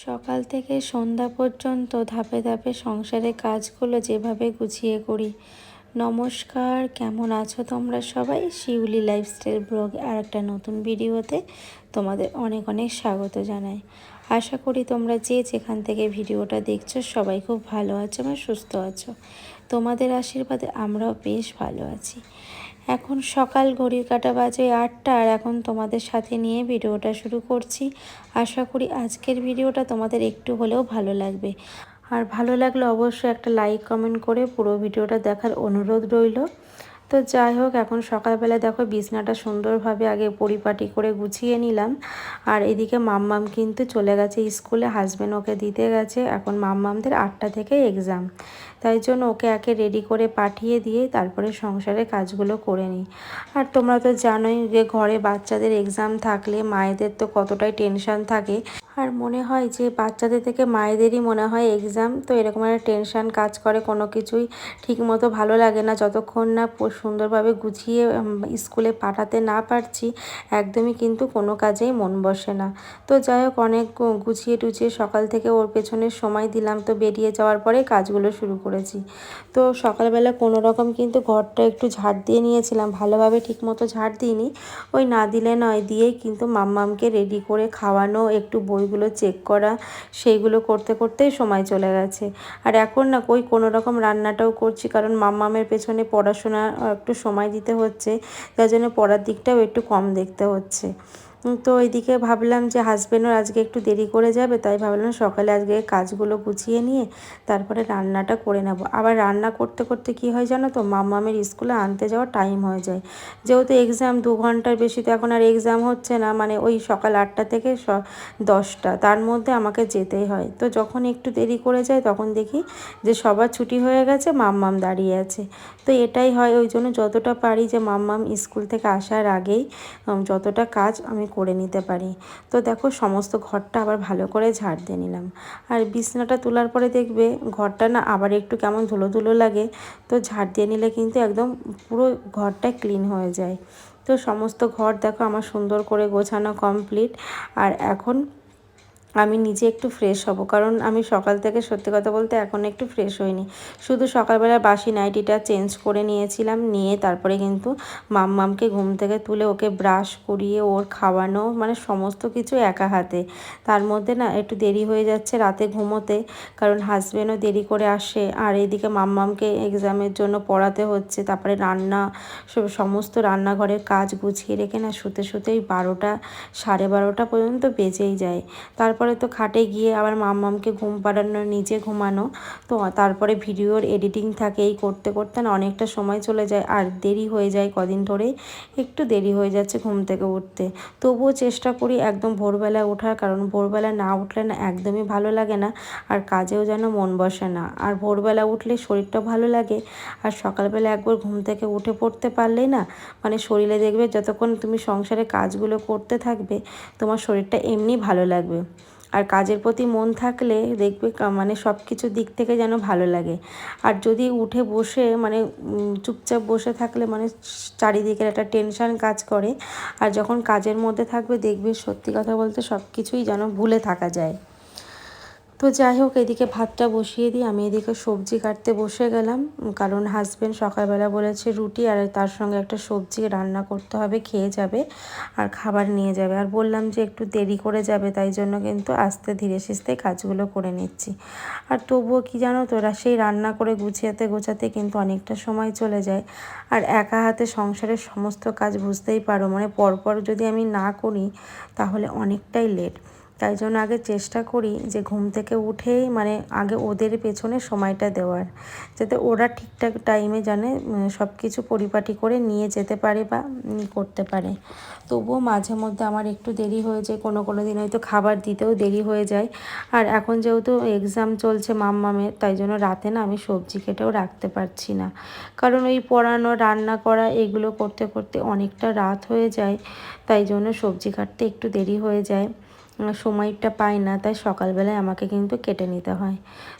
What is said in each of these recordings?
সকাল থেকে সন্ধ্যা পর্যন্ত ধাপে ধাপে সংসারের কাজগুলো যেভাবে গুছিয়ে করি। নমস্কার, কেমন আছো তোমরা সবাই? শিউলি লাইফস্টাইল ব্লগ আর একটা নতুন ভিডিওতে তোমাদের অনেক অনেক স্বাগত জানাই। আশা করি তোমরা যে যেখান থেকে ভিডিওটা দেখছো সবাই খুব ভালো আছো এবং সুস্থ আছো। তোমাদের আশীর্বাদে আমরাও বেশ ভালো আছি। এখন সকাল ঘড়ির কাঁটা বাজে 8টা, আর এখন তোমাদের সাথে নিয়ে ভিডিওটা শুরু করছি। আশা করি আজকের ভিডিওটা তোমাদের একটু হলেও ভালো লাগবে। আর ভালো লাগলে অবশ্যই একটা লাইক কমেন্ট করে পুরো ভিডিওটা দেখার অনুরোধ রইল। তো যাই হোক, এখন সকালবেলা দেখো বিছনাটা সুন্দরভাবে আগে পরিপাটি করে গুছিয়ে নিলাম। আর এদিকে মাম্মাম কিন্তু চলে গেছে স্কুলে, হাজব্যান্ড ওকে দিতে গেছে। এখন মাম্মামদের 8টা থেকে এক্সাম, তাই জন্য ওকে একে রেডি করে পাঠিয়ে দিয়ে তারপরে সংসারের কাজগুলো করে নিই। আর তোমরা তো জানোই যে ঘরে বাচ্চাদের এক্সাম থাকলে মায়েদের তো কতটাই টেনশান থাকে। আর মনে হয় যে বাচ্চাদের থেকে মায়েদেরই মনে হয় এক্সাম, তো এরকম একটা টেনশান কাজ করে, কোনো কিছুই ঠিকমতো ভালো লাগে না যতক্ষণ না সুন্দরভাবে গুছিয়ে স্কুলে পাঠাতে না পারছি। একদমই কিন্তু কোনো কাজেই মন বসে না। তো যাই হোক, অনেক গুছিয়ে টুছিয়ে সকাল থেকে ওর পেছনে সময় দিলাম, তো বেরিয়ে যাওয়ার পরে কাজগুলো শুরু করেছি। তো সকালবেলা কোনো রকম কিন্তু ঘরটা একটু ঝাড় দিয়ে নিয়েছিলাম, ভালোভাবে ঠিকমতো ঝাড় দিইনি। ওই না দিলে নয় দিয়েই কিন্তু মাম্মামকে রেডি করে খাওয়ানো, একটু বইগুলো চেক করা, সেইগুলো করতে করতেই সময় চলে গেছে। আর এখন না কোনো রকম রান্নাটাও করছি, কারণ মাম্মামের পেছনে পড়াশোনা একটু সময় দিতে হচ্ছে, যার জন্য পড়ার দিকটাও একটু কম দেখতে হচ্ছে। তো এইদিকে ভাবলাম যে হাজব্যান্ডও আজকে একটু দেরি করে যাবে, তাই ভাবলাম সকালে আজকে কাজগুলো গুছিয়ে নিয়ে তারপরে রান্নাটা করে নেব। আবার রান্না করতে করতে কি হয় জানো তো, মাম্মামের স্কুলে আনতে যাওয়ার টাইম হয়ে যায়। যেহেতু এক্সাম 2 ঘন্টার বেশি তো এখন আর এক্সাম হচ্ছে না, মানে ওই সকাল 8টা থেকে 10টা, তার মধ্যে আমাকে যেতেই হয়। তো যখন একটু দেরি করে যায় তখন দেখি যে সবার ছুটি হয়ে গেছে, মাম্মাম দাঁড়িয়ে আছে। তো এটাই হয়, ওই জন্য যতটা পারি যে মাম্মাম স্কুল থেকে আসার আগেই যতটা কাজ আমি করে নিতে পারি। তো দেখো সমস্ত ঘরটা আবার ভালো করে ঝাড় দিয়ে নিলাম। আর বিছনাটা তোলার পরে দেখবে ঘরটা না আবার একটু কেমন ধুলো ধুলো লাগে, তো ঝাড় দিয়ে নিলে কিন্তু একদম পুরো ঘরটা ক্লিন হয়ে যায়। তো সমস্ত ঘর দেখো আমার সুন্দর করে গোছানো কমপ্লিট। আর এখন আমি নিজে একটু ফ্রেশ হব, কারণ আমি সকাল থেকে সত্যি কথা বলতে এখন একটু ফ্রেশ হইনি। শুধু সকালবেলা বাসি নাইটিটা চেঞ্জ করে নিয়েছিলাম, নিয়ে তারপরে কিন্তু মাম্মামকে ঘুম থেকে তুলে ওকে ব্রাশ করিয়ে ওর খাওয়ানো, মানে সমস্ত কিছু একা হাতে। তার মধ্যে না একটু দেরি হয়ে যাচ্ছে রাতে ঘুমোতে, কারণ হাজব্যান্ডও দেরি করে আসে। আর এইদিকে মাম্মামকে এক্সামের জন্য পড়াতে হচ্ছে, তারপরে রান্না, সমস্ত রান্নাঘরের কাজ গুছিয়ে রেখে না শুতে শুতেই 12টা 12:30 পর্যন্ত বেজেই যায়। তারপরে তো খাটে গিয়ে আবার মাম্মামকে ঘুম পাড়ানো, নিজে ঘুমানো, তো তারপরে ভিডিওর এডিটিং থাকে, এই করতে করতে না অনেকটা সময় চলে যায়। আর দেরি হয়ে যায়, কদিন ধরেই একটু দেরি হয়ে যাচ্ছে ঘুম থেকে উঠতে। তবুও চেষ্টা করি একদম ভোরবেলা ওঠার, কারণ ভোরবেলা না উঠলে না একদমই ভালো লাগে না, আর কাজেও যেন মন বসে না। আর ভোরবেলা উঠলে শরীরটাও ভালো লাগে। আর সকালবেলা একবার ঘুম থেকে উঠে পড়তে পারলেই না, মানে শরীরে দেখবে যতক্ষণ তুমি সংসারে কাজগুলো করতে থাকবে তোমার শরীরটা এমনি ভালো লাগবে। আর কাজের প্রতি মন থাকলে দেখবে মানে সব কিছু দিক থেকে যেন ভালো লাগে। আর যদি উঠে বসে মানে চুপচাপ বসে থাকলে মানে চারিদিকের একটা টেনশান কাজ করে। আর যখন কাজের মধ্যে থাকবে দেখবে সত্যি কথা বলতে সব কিছুই যেন ভুলে থাকা যায়। তো যাই হোক, এদিকে ভাতটা বসিয়ে দিই, আমি এদিকে সবজি কাটতে বসে গেলাম, কারণ হাজব্যান্ড সকালবেলা বলেছে রুটি আর তার সঙ্গে একটা সবজি রান্না করতে হবে, খেয়ে যাবে আর খাবার নিয়ে যাবে। আর বললাম যে একটু দেরি করে যাবে, তাই জন্য কিন্তু আস্তে ধীরে সুস্থে কাজগুলো করে নিচ্ছি। আর তবুও কি জানো তো, সেই রান্না করে গুছাতে গোছাতে কিন্তু অনেকটা সময় চলে যায়। আর একা হাতে সংসারের সমস্ত কাজ বুঝতেই পারো, মানে পরপর যদি আমি না করি তাহলে অনেকটাই লেট। তাই জন্য আগে চেষ্টা করি যে ঘুম থেকে উঠেই মানে আগে ওদের পেছনে সময়টা দেওয়ার, যাতে ওরা ঠিকঠাক টাইমে জানে সব কিছু পরিপাটি করে নিয়ে যেতে পারে বা করতে পারে। তবুও মাঝে মধ্যে আমার একটু দেরি হয়ে যায়, কোনো কোনো দিন হয়তো খাবার দিতেও দেরি হয়ে যায়। আর এখন যেহেতু এক্সাম চলছে মাম্মামের, তাই জন্য রাতে না আমি সবজি কেটেও রাখতে পারছি না, কারণ ওই পড়ানো, রান্না করা এগুলো করতে করতে অনেকটা রাত হয়ে যায়। তাই জন্য সবজি কাটতে একটু দেরি হয়ে যায়, সময়টা পাই না, তাই সকালবেলায় আমাকে কিন্তু কেটে নিতে হয়।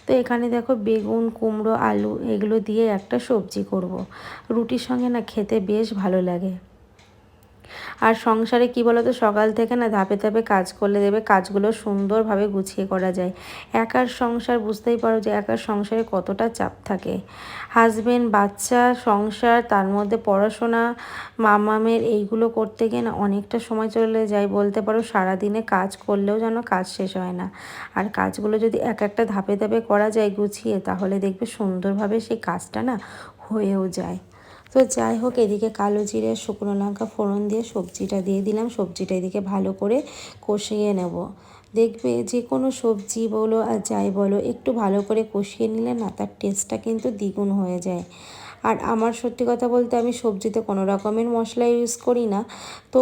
তো এখানে দেখো বেগুন, কুমড়ো, আলু এগুলো দিয়ে একটা সবজি করব। রুটির সঙ্গে না খেতে বেশ ভালো লাগে। আর সংসারে কি বলো তো, সকাল থেকে না ধাপে ধাপে কাজ করলে দেবে কাজগুলো সুন্দরভাবে গুছিয়ে করা যায়। একার সংসার, বুঝতেই পারো যে একার সংসারে কতটা চাপ থাকে। হাজবেন্ড, বাচ্চা, সংসার, তার মধ্যে পড়াশোনা, মামামের এইগুলো করতে গিয়ে না অনেকটা সময় চলে যায়। বলতে পারো সারাদিনে কাজ করলেও যেন কাজ শেষ হয় না। আর কাজগুলো যদি এক একটা ধাপে ধাপে করা যায় গুছিয়ে, তাহলে দেখবে সুন্দরভাবে সেই কাজটা না হয়েও যায়। তো যাই হোক, এদিকে কালো জিরে শুকনো লঙ্কা ফোড়ন দিয়ে সবজিটা দিয়ে দিলাম। সবজিটা এদিকে ভালো করে কষিয়ে নেব। দেখবে যে কোনো সবজি বলো আর যাই বলো, একটু ভালো করে কষিয়ে নিলে না তার টেস্টটা কিন্তু দ্বিগুণ হয়ে যায়। আর আমার সত্যি কথা বলতে, আমি সবজিতে কোনো রকমের মশলা ইউজ করি না, তো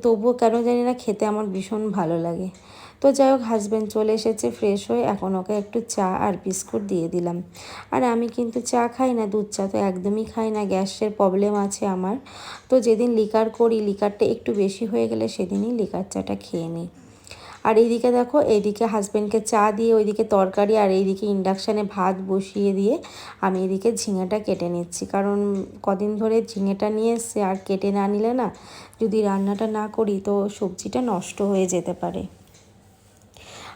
তবুও কেন জানি না খেতে আমার ভীষণ ভালো লাগে। তো যাই হোক, হাজব্যান্ড চলে এসেছে ফ্রেশ হয়ে, এখন ওকে একটু চা আর বিস্কুট দিয়ে দিলাম। আর আমি কিন্তু চা খাই না, দুধ চা তো একদমই খাই না, গ্যাসের প্রবলেম আছে আমার। তো যেদিন লিকার করি, লিকারটা একটু বেশি হয়ে গেলে সেদিনই লিকার চাটা খেয়ে নিই। আর এইদিকে দেখো, এইদিকে হাজব্যান্ডকে চা দিয়ে ওইদিকে তরকারি, আর এইদিকে ইন্ডাকশানে ভাত বসিয়ে দিয়ে আমি এদিকে ঝিঙেটা কেটে নিচ্ছি। কারণ কদিন ধরে ঝিঙেটা নিয়ে এসছে, আর কেটে না নিলে না যদি রান্নাটা না করি তো সবজিটা নষ্ট হয়ে যেতে পারে।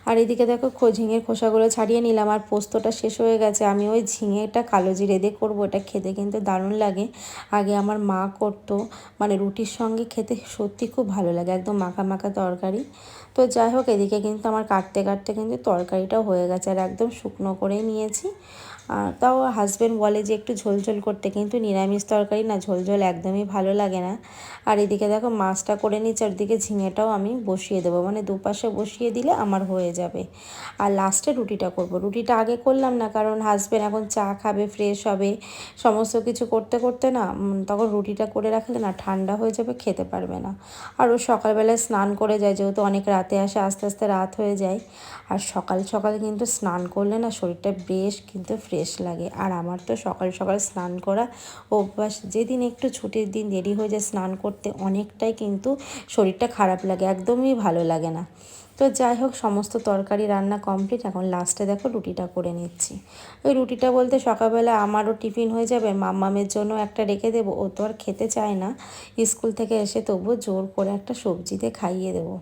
আর এদিকে দেখো ঝিঙের খোসাগুলো ছাড়িয়ে নিলাম। আর পোস্তটা শেষ হয়ে গেছে, আমি ওই ঝিঙেটা কালো জিরে দিয়ে করবো। এটা খেতে কিন্তু দারুণ লাগে। আগে আমার মা করতো, মানে রুটির সঙ্গে খেতে সত্যি খুব ভালো লাগে, একদম মাখা মাখা তরকারি। তো যাই হোক, এদিকে কিন্তু আমার কাটতে কাটতে কিন্তু তরকারিটাও হয়ে গেছে, আর একদম শুকনো করেই নিয়েছি। তাও হাজব্যান্ড বলে যে একটু ঝোলঝোল করতে, কিন্তু নিরামিষ তরকারি না ঝোলঝোল একদমই ভালো লাগে না। আর এদিকে দেখো মাছটা করে নিচ্ছি, আর দিকে ঝিঙেটাও আমি বসিয়ে দেবো, মানে দুপাশে বসিয়ে দিলে আমার হয়ে যাবে। আর লাস্টে রুটিটা করব। রুটিটা আগে করলাম না, কারণ হাজব্যান্ড এখন চা খাবে, ফ্রেশ হবে, সমস্ত কিছু করতে করতে না তখন রুটিটা করে রাখলে না ঠান্ডা হয়ে যাবে, খেতে পারবে না। আর ও সকালবেলায় স্নান করে যায়, যেহেতু অনেক রাতে আসে, আস্তে আস্তে রাত হয়ে যায়। আর সকাল সকাল কিন্তু স্নান করলে না শরীরটা বেশ কিন্তু ফ্রেশ লাগে। আর আমার তো সকাল সকাল স্নান করা অভ্যাস। যেদিন একটু ছুটির দিন দেরি হয়ে যায় স্নান করতে, অনেকটাই কিন্তু শরীরটা খারাপ লাগে, একদমই ভালো লাগে না। তো যাই হোক, সমস্ত তরকারি রান্না কমপ্লিট, এখন লাস্টে দেখো রুটিটা করে নিচ্ছি। ওই রুটিটা বলতে সকালবেলা আমারও টিফিন হয়ে যাবে, মাম্মামের জন্য একটা রেখে দেবো, ও তো আর খেতে চায় না স্কুল থেকে এসে, তবুও জোর করে একটা সবজিতে খাইয়ে দেবো।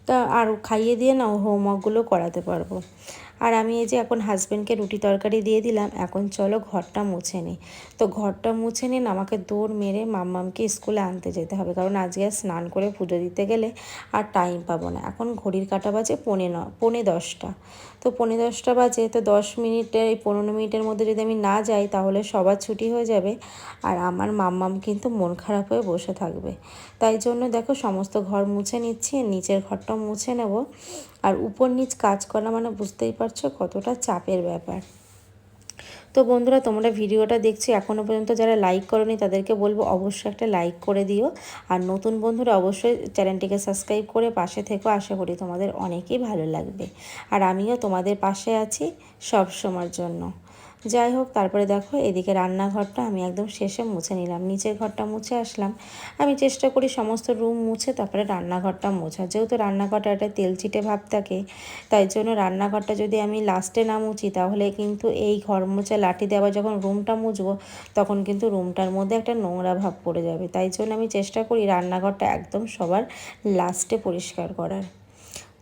তা আর খাইয়ে দিয়ে না হোমওয়ার্কগুলো করাতে পারবো। আর আমি এই যে এখন হাজব্যান্ডকে রুটি তরকারি দিয়ে দিলাম, এখন চলো ঘরটা মুছে নিই। তো ঘরটা মুছে নিন, আমাকে দৌড় মেরে মাম্মামকে স্কুলে আনতে যেতে হবে, কারণ আজকে স্নান করে পুজো দিতে গেলে আর টাইম পাবো না। এখন ঘড়ির কাঁটা বাজে 9:45। তো 9:45 বাজে, তো 10 মিনিটের, এই 15 মিনিটের মধ্যে যদি আমি না যাই তাহলে সবার ছুটি হয়ে যাবে, আর আমার মাম্মাম কিন্তু মন খারাপ হয়ে বসে থাকবে। তাই জন্য দেখো সমস্ত ঘর মুছে নিচ্ছি, নিচের ঘরটাও মুছে নেব। আর উপর নিচ কাজ করা মানে বুঝতেই পারছো কতটা চাপের ব্যাপার। তো বন্ধুরা, তোমরা ভিডিওটা দেখছো এখনও পর্যন্ত যারা লাইক করোনি তাদেরকে বলবো অবশ্যই একটা লাইক করে দিও। আর নতুন বন্ধুরা অবশ্যই চ্যানেলটিকে সাবস্ক্রাইব করে পাশে থেকো, আশা করি তোমাদের অনেকই ভালো লাগবে। আর আমিও তোমাদের পাশে আছি সব সময়ের জন্য। যাই হোক, তারপরে দেখো এদিকে রান্নাঘরটা আমি একদম শেষে মুছে নিলাম, নিচের ঘরটা মুছে আসলাম। আমি চেষ্টা করি সমস্ত রুম মুছে তারপরে রান্নাঘরটা মোছা, যেহেতু রান্নাঘরটা একটা তেলচিটে ভাব থাকে, তাই জন্য রান্নাঘরটা যদি আমি লাস্টে না মুছি তাহলে কিন্তু এই ঘর মোছা লাঠি দিয়ে আবার যখন রুমটা মুছবো তখন কিন্তু রুমটার মধ্যে একটা নোংরা ভাব পড়ে যাবে। তাই জন্য আমি চেষ্টা করি রান্নাঘরটা একদম সবার লাস্টে পরিষ্কার করার।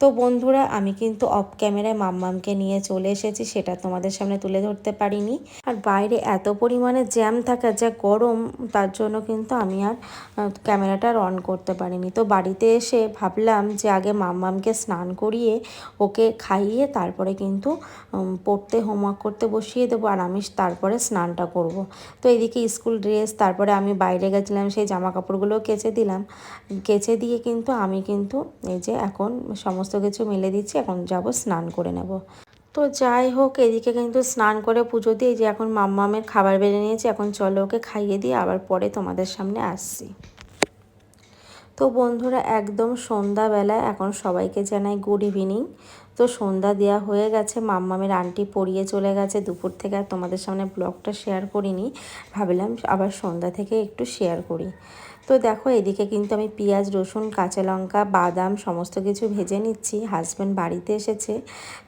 তো বন্ধুরা, আমি কিন্তু অফ ক্যামেরায় মাম্মামকে নিয়ে চলে এসেছি, সেটা তোমাদের সামনে তুলে ধরতে পারিনি। আর বাইরে এত পরিমাণে জ্যাম থাকা, যা গরম, তার জন্য কিন্তু আমি আর ক্যামেরাটা অন করতে পারিনি। তো বাড়িতে এসে ভাবলাম যে আগে মাম্মামকে স্নান করিয়ে ওকে খাইয়ে তারপরে কিন্তু পড়তে হোমওয়ার্ক করতে বসিয়ে দেবো, আর আমি তারপরে স্নানটা করব। তো এদিকে স্কুল ড্রেস, তারপরে আমি বাইরে গেছিলাম সেই জামা কাপড়গুলোও কেচে দিলাম। কেচে দিয়ে কিন্তু আমি কিন্তু এই যে এখন সমস্ত কিছু মেলে দিচ্ছি, এখন যাব স্নান করে নেব। তো যাই হোক, এদিকে কিন্তু স্নান করে পুজো দিয়ে যে এখন মাম্মামের খাবার বেড়ে নিয়েছি, এখন চলো ওকে খাইয়ে দিয়ে আবার পরে তোমাদের সামনে আসছি। তো বন্ধুরা, একদম সন্ধ্যাবেলায় এখন সবাইকে জানাই গুড ইভিনিং। তো সন্ধ্যা দেওয়া হয়ে গেছে, মাম্মামের আন্টি পড়িয়ে চলে গেছে দুপুর থেকে, আর তোমাদের সামনে ব্লগটা শেয়ার করিনি, ভাবলাম আবার সন্ধ্যা থেকে একটু শেয়ার করি। তো দেখো এদিকে কিন্তু আমি পেঁয়াজ, রসুন, কাঁচা লঙ্কা, বাদাম সমস্ত কিছু ভেজে নিচ্ছি। হাজব্যান্ড বাড়িতে এসেছে,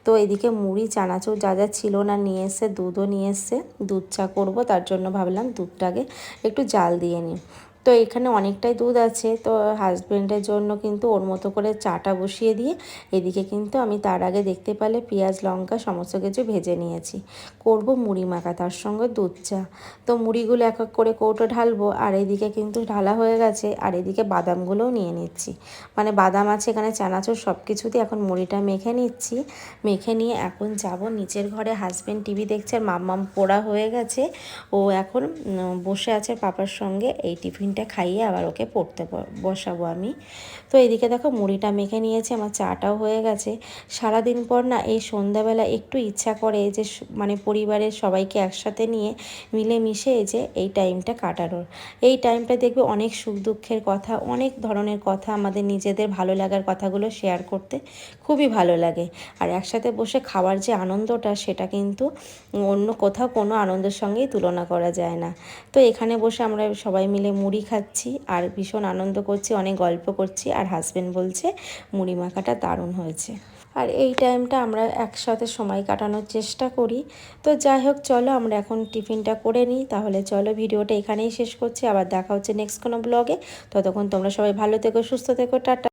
তো এদিকে মুড়ি, চানাচুর যা যা ছিল না নিয়ে এসছে, দুধও নিয়ে এসছে, দুধ চা করবো, তার জন্য ভাবলাম দুধটাকে একটু জাল দিয়ে নিই। তো এখানে অনেকটাই দুধ আছে, তো হাজব্যান্ডের জন্য কিন্তু ওর মতো করে চাটা বসিয়ে দিয়ে এদিকে কিন্তু আমি তার আগে দেখতে পেলে পেঁয়াজ লঙ্কা সমস্ত কিছু ভেজে নিয়েছি। করব মুড়ি মাখা, তার সঙ্গে দুধ চা। তো মুড়িগুলো এক এক করে কৌটো ঢালবো, আর এদিকে কিন্তু ঢালা হয়ে গেছে, আর এদিকে বাদামগুলোও নিয়ে নিচ্ছি। মানে বাদাম আছে এখানে, চানাচুর সব কিছুতে এখন মুড়িটা মেখে নিচ্ছি। মেখে নিয়ে এখন যাব নিচের ঘরে। হাজব্যান্ড টিভি দেখছে, আর মাম্মাম পড়া হয়ে গেছে, ও এখন বসে আছে পাপার সঙ্গে। এই টিফিনটা খাইয়ে আবার ওকে পড়তে বসাবো আমি। তো এদিকে দেখো মুড়িটা মেখে নিয়েছি, আমার চাটাও হয়ে গেছে। সারাদিন পর না এই সন্ধ্যাবেলা একটু ইচ্ছা করে যে মানে পরিবারের সবাইকে একসাথে নিয়ে মিলেমিশে যে এই টাইমটা কাটানোর। এই টাইমটা দেখবে অনেক সুখ দুঃখের কথা, অনেক ধরনের কথা, আমাদের নিজেদের ভালো লাগার কথাগুলো শেয়ার করতে খুবই ভালো লাগে। আর একসাথে বসে খাওয়ার যে আনন্দটা, সেটা কিন্তু অন্য কোথাও কোনো আনন্দের সঙ্গেই তুলনা করা যায় না। তো এখানে বসে আমরা সবাই মিলে মুড়ি খাচ্ছি আর ভীষণ আনন্দ করছি, অনেক গল্প করছি, আর হাজব্যান্ড বলছে মুড়ি মাখাটা দারুণ হয়েছে। আর এই টাইমটা আমরা একসাথে সময় কাটানোর চেষ্টা করি। তো যাই হোক, চলো আমরা এখন টিফিনটা করে নিই। তাহলে চলো ভিডিওটা এখানেই শেষ করছি, আবার দেখা হচ্ছে নেক্সট কোনো ব্লগে। ততক্ষণ তোমরা সবাই ভালো থেকো, সুস্থ থেকো, টাটা।